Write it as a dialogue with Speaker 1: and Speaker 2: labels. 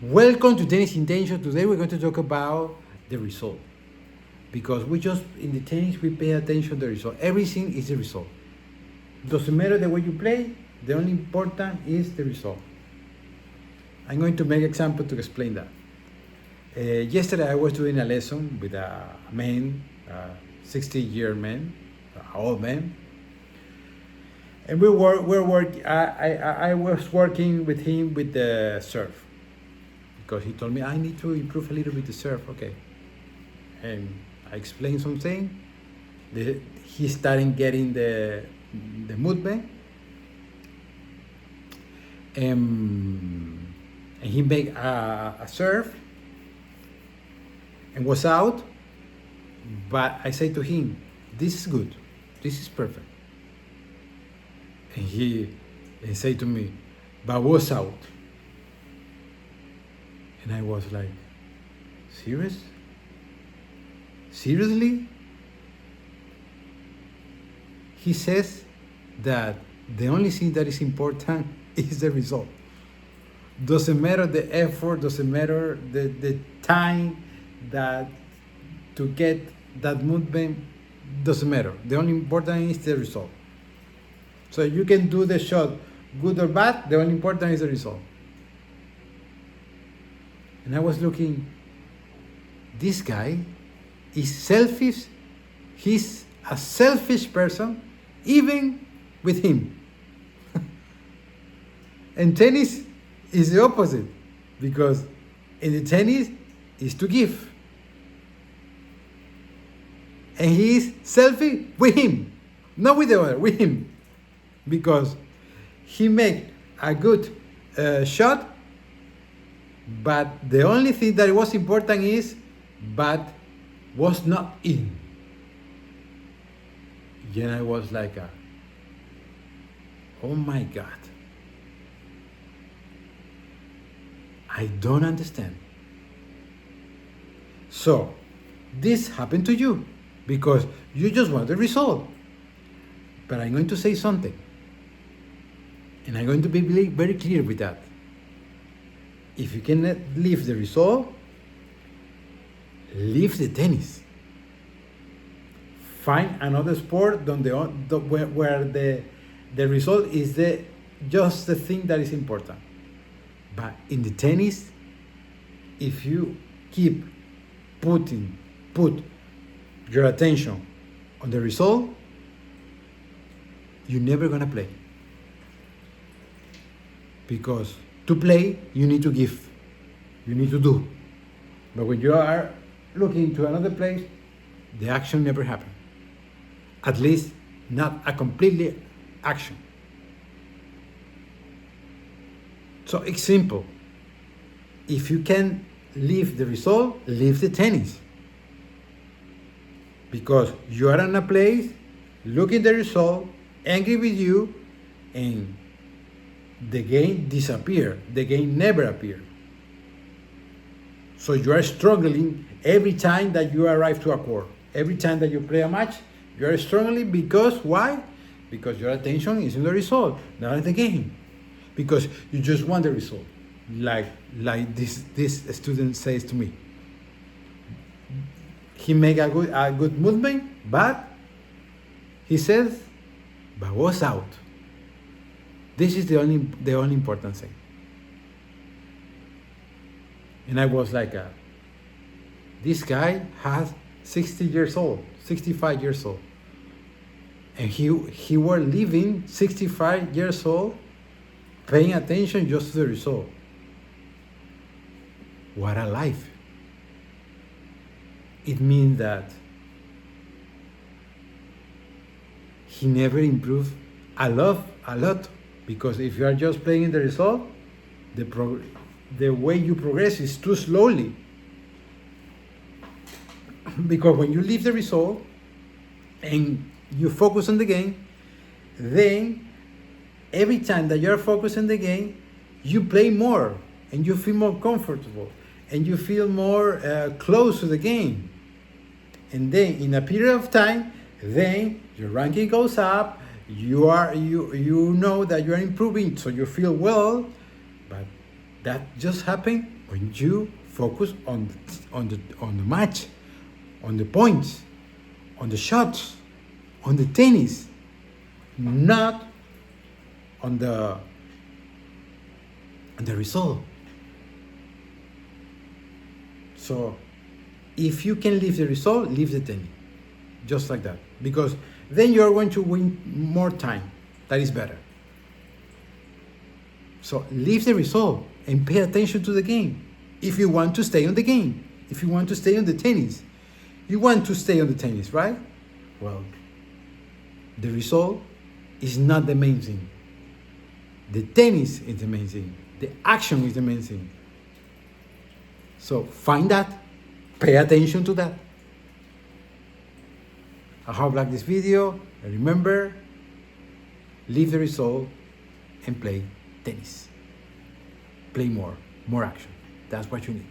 Speaker 1: Welcome to Tennis Intention. Today we're going to talk about the result. Because we just, in the tennis, we pay attention to the result. Everything is the result. Doesn't matter the way you play, the only important is the result. I'm going to make an example to explain that. Yesterday I was doing a lesson with a man, 60-year man, an old man. And I was working with him with the serve. Because he told me, I need to improve a little bit the serve, okay. And I explained something. He started getting the movement. And he made a serve and was out. But I said to him, this is good. This is perfect. And he said to me, but was out. And I was like, serious? Seriously? He says that the only thing that is important is the result. Doesn't matter the effort, doesn't matter the time that to get that movement, doesn't matter. The only important is the result. So you can do the shot good or bad, the only important is the result. And I was looking, this guy is selfish. He's a selfish person, even with him. And tennis is the opposite, because in the tennis is to give. And he is selfish with him, not with the other, with him. Because he made a good shot, but the only thing that was important is, but was not in. And I was like, oh my God. I don't understand. So, this happened to you because you just want the result. But I'm going to say something. And I'm going to be very clear with that. If you cannot leave the result, leave the tennis. Find another sport where the result is just the thing that is important. But in the tennis, if you keep put your attention on the result, you're never gonna play. Because to play, you need to give, you need to do. But when you are looking to another place, the action never happens. At least not a completely action. So it's simple. If you can leave the result, leave the tennis. Because you are in a place, looking at the result, angry with you, and the game disappeared. The game never appeared. So you are struggling every time that you arrive to a court. Every time that you play a match, you are struggling because why? Because your attention is in the result, not in the game. Because you just want the result. Like this student says to me. He made a good movement, but he says, but was out. This is the only important thing. And I was like, this guy has 60 years old, 65 years old. And he were living 65 years old, paying attention just to the result. What a life. It means that he never improved a lot. Because if you are just playing the result, the way you progress is too slowly. Because when you leave the result and you focus on the game, then every time that you're focused on the game, you play more and you feel more comfortable and you feel more close to the game. And then in a period of time, then your ranking goes up. You know that you are improving, so you feel well, but That just happened when you focus on the match, on the points, on the shots, on the tennis, not on the result. So if you can leave the result, leave the tennis. Just like that. Because then you are going to win more time. That is better. So leave the result and pay attention to the game. If you want to stay on the game, if you want to stay on the tennis, you want to stay on the tennis, right? Well, the result is not the main thing. The tennis is the main thing. The action is the main thing. So find that, pay attention to that. I hope you like this video, and remember, leave the result and play tennis. Play more action. That's what you need.